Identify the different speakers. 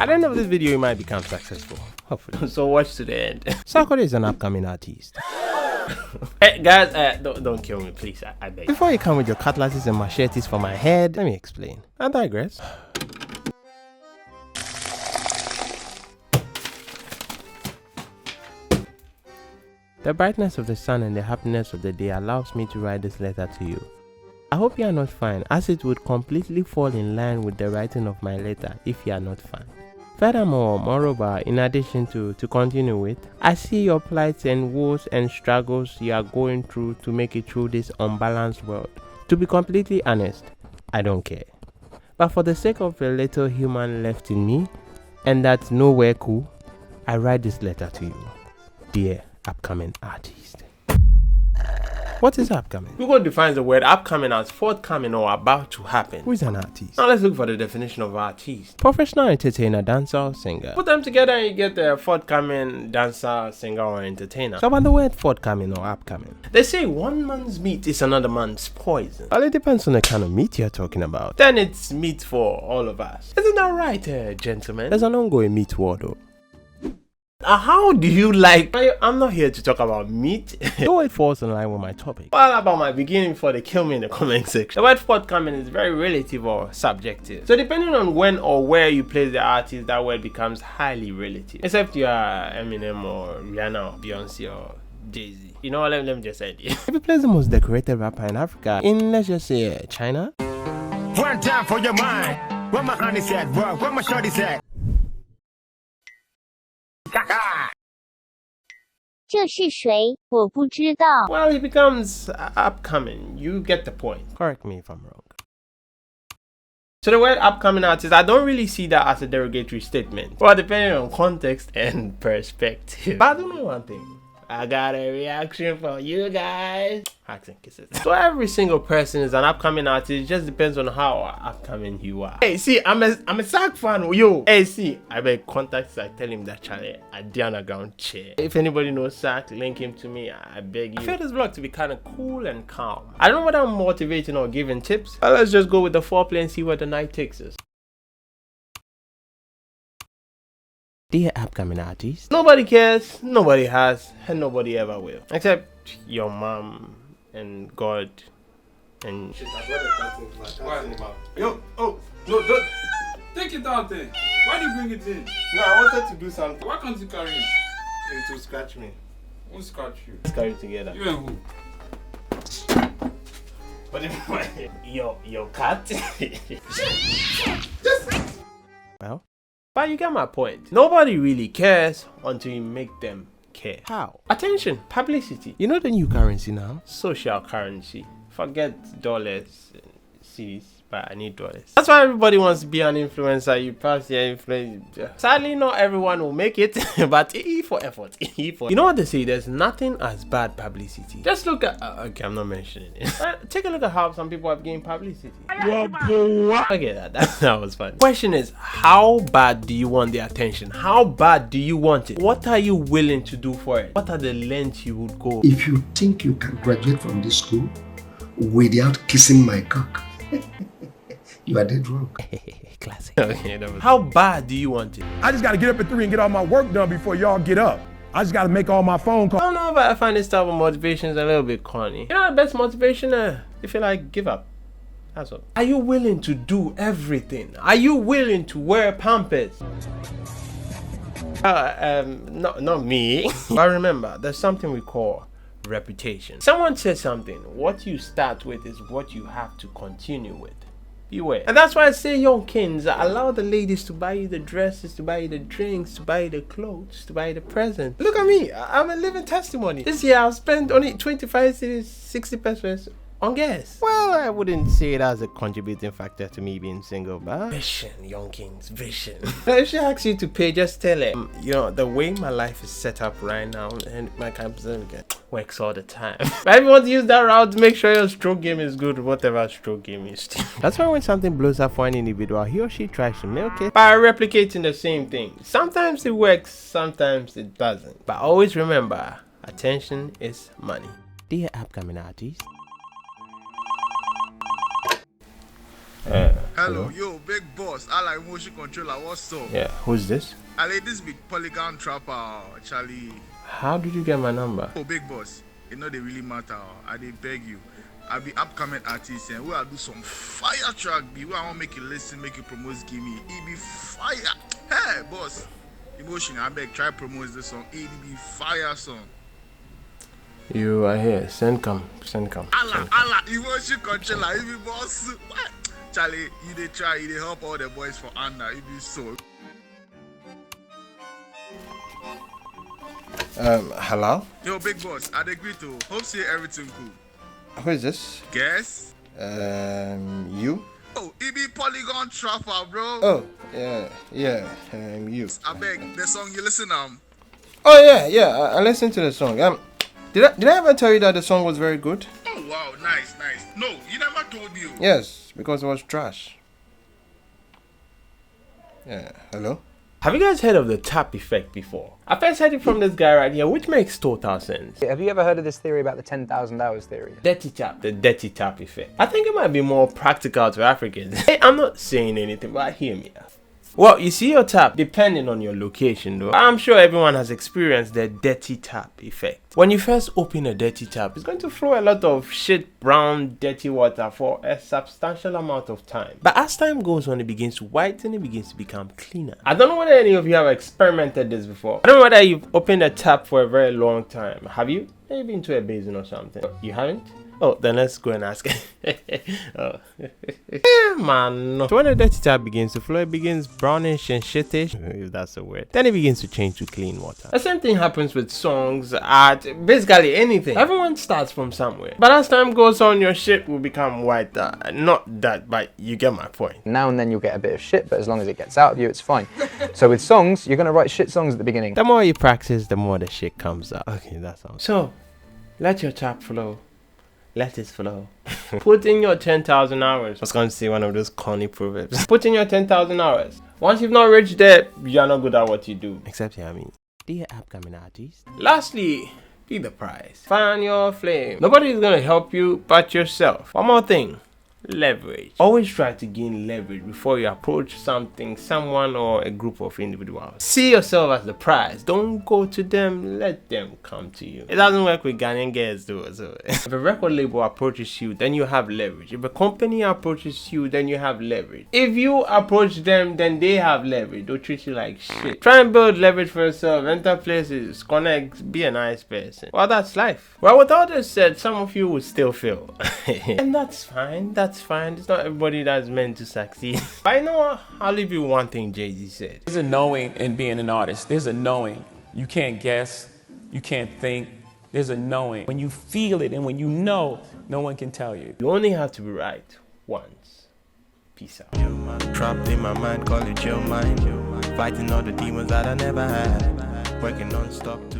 Speaker 1: At the end of this video, you might become successful. Hopefully. So watch to the end. Sarkodie is an upcoming artist. Hey guys, don't kill me, please. I beg. Before you come with your cutlasses and machetes for my head, let me explain. I digress. The brightness of the sun and the happiness of the day allows me to write this letter to you. I hope you are not fine, as it would completely fall in line with the writing of my letter if you are not fine. Furthermore, moreover, in addition to continue with, I see your plights and woes and struggles you are going through to make it through this unbalanced world. To be completely honest, I don't care. But for the sake of the little human left in me, and that's nowhere cool, I write this letter to you, dear upcoming artist. What is upcoming? Google defines the word upcoming as forthcoming or about to happen. Who is an artist? Now let's look for the definition of artist. Professional entertainer, dancer, or singer. Put them together and you get the forthcoming dancer, singer, or entertainer. So about the word forthcoming or upcoming. They say one man's meat is another man's poison. Well, it depends on the kind of meat you're talking about. Then it's meat for all of us. Isn't that right, gentlemen? There's an ongoing meat war though. How do you like? I'm not here to talk about meat. Though it falls in line with my topic. Well, about my beginning before they kill me in the comment section. The word forthcoming is very relative or subjective. So depending on when or where you place the artist, that word becomes highly relative. Except you are Eminem or Rihanna or Beyonce or Jay-Z. You know what, let me just say it. If you place the most decorated rapper in Africa, in let's just say China.
Speaker 2: One time for your mind. Where my honey's at, bro? Where my shorty's at?
Speaker 1: Well, it becomes upcoming. You get the point. Correct me if I'm wrong. So the word upcoming artist, I don't really see that as a derogatory statement. Well, depending on context and perspective. But I do know one thing. I got a reaction for you guys. Hugs and kisses. So every single person is an upcoming artist. It just depends on how upcoming you are. Hey, see, I'm a Sark fan. Yo. Hey, see, I beg contacts. I tell him that Charlie, I did underground chair. If anybody knows Sark, link him to me. I beg you. I feel this vlog to be kind of cool and calm. I don't know whether I'm motivating or giving tips. But let's just go with the foreplay and see where the night takes us. Dear upcoming artist, nobody cares, nobody has, and nobody ever will. Except your mom and God and shit. Yo, oh, no, don't.
Speaker 3: Take it out then. Why do you bring it in?
Speaker 1: No, I wanted to do something.
Speaker 3: Why can't you carry it?
Speaker 1: It will scratch me.
Speaker 3: Who scratch you?
Speaker 1: Let's carry it together.
Speaker 3: You and who?
Speaker 1: But if your cat? Well? But you get my point. Nobody really cares until you make them care. How? Attention, publicity. You know the new currency now? Social currency. Forget dollars and cedis, but I need dollars. That's why everybody wants to be an influencer. You pass your influence. Sadly, not everyone will make it, but E for effort. E for. You know what they say? There's nothing as bad publicity. Just look at. Okay, I'm not mentioning it. Take a look at how some people have gained publicity. Okay, that was fun. Question is, how bad do you want the attention? How bad do you want it? What are you willing to do for it? What are the lengths you would go?
Speaker 4: If you think you can graduate from this school without kissing my cock, you are dead wrong.
Speaker 1: Classic. Okay, how bad do you want it?
Speaker 5: I just gotta get up at 3 and get all my work done before y'all get up. I just gotta make all my phone calls.
Speaker 1: I don't know, but I find this type of motivation is a little bit corny. You know the best motivation? If you like, give up. That's all. Are you willing to do everything? Are you willing to wear Pampers? Not me. But remember, there's something we call reputation. Someone said something. What you start with is what you have to continue with. Beware. And that's why I say, young kings, allow the ladies to buy you the dresses, to buy you the drinks, to buy you the clothes, to buy you the presents. Look at me. I'm a living testimony. This year I've spent only 25 cities, 60 pesos on gas. Well, I wouldn't say it as a contributing factor to me being single, but vision, young kings, vision. If she asks you to pay, just tell her, you know, the way my life is set up right now, and my campus works all the time. But if you want to use that route, make sure your stroke game is good, whatever stroke game is. That's why when something blows up for an individual, he or she tries to milk it by replicating the same thing. Sometimes it works, sometimes it doesn't. But always remember, attention is money. Dear upcoming artist,
Speaker 6: Hello, yo, big boss. I like motion controller. What's up?
Speaker 1: Yeah, who's this?
Speaker 6: I like this big polygon trapper, Charlie.
Speaker 1: How did you get my number?
Speaker 6: Oh, big boss. You know they really matter. I did beg you. I be upcoming artist and we will do some fire track. Be we I want make you listen, make you promote, give me. It be fire. Hey, boss. Emotion. I beg try promote this song. It be fire song.
Speaker 1: You are here. Send come.
Speaker 6: Allah, emotion controller. It be boss. What? Charlie, you dey try, you dey help all the boys for Anna. It be so.
Speaker 1: Hello?
Speaker 6: Yo, big boss, I agree to. Hope see everything cool.
Speaker 1: Who is this?
Speaker 6: Guess?
Speaker 1: You?
Speaker 6: Oh, it be Polygon Trapper, bro.
Speaker 1: Oh, yeah, you.
Speaker 6: I beg, the song you listen
Speaker 1: Oh, yeah, I listened to the song. Did I ever tell you that the song was very good?
Speaker 6: Oh, wow, nice. No, you never told me.
Speaker 1: Yes, because it was trash. Yeah, hello? Have you guys heard of the tap effect before? I first heard it from this guy right here, which makes total sense.
Speaker 7: Have you ever heard of this theory about the 10,000 hours theory?
Speaker 1: Dirty tap, the dirty tap effect. I think it might be more practical to Africans. Hey, I'm not saying anything, but hear me out. Well, you see your tap depending on your location though. I'm sure everyone has experienced the dirty tap effect. When you first open a dirty tap, it's going to flow a lot of shit, brown, dirty water for a substantial amount of time. But as time goes on, it begins to whiten, it begins to become cleaner. I don't know whether any of you have experimented this before. I don't know whether you've opened a tap for a very long time. Have you? Maybe into a basin or something. You haven't? Oh, then let's go and ask. Oh. Man. So when the dirty tap begins to flow, it begins brownish and shittish, if that's a word. Then it begins to change to clean water. The same thing happens with songs, art, basically anything. Everyone starts from somewhere. But as time goes on, your shit will become whiter. Not that, but you get my point.
Speaker 7: Now and then you'll get a bit of shit, but as long as it gets out of you, it's fine. So with songs, you're going to write shit songs at the beginning.
Speaker 1: The more you practice, the more the shit comes out. Okay, that's all. So, let your tap flow. Let it flow. Put in your 10,000 hours. I was going to say one of those corny proverbs. Put in your 10,000 hours. Once you've not reached there, you're not good at what you do. Except you, I mean. Dear upcoming artist. Lastly, be the prize. Fan your flame. Nobody is going to help you but yourself. One more thing. Leverage. Always try to gain leverage before you approach something, someone, or a group of individuals. See yourself as the prize. Don't go to them, let them come to you. It doesn't work with Ghanaian girls though. So if a record label approaches you, then you have leverage. If a company approaches you, then you have leverage. If you approach them, then they have leverage. They'll treat you like shit. Try and build leverage for yourself. Enter places, connect, be a nice person. Well, that's life. Well, with all this said, some of you will still fail. And that's fine. That's fine. It's not everybody that's meant to succeed. But you know what? I'll leave you one thing Jay-Z said.
Speaker 8: There's a knowing in being an artist. There's a knowing. You can't guess. You can't think. There's a knowing. When you feel it and when you know, no one can tell you.
Speaker 1: You only have to be right once. Peace out. Trapped in my mind, call it your mind. Fighting all the demons that I never had. Working non-stop to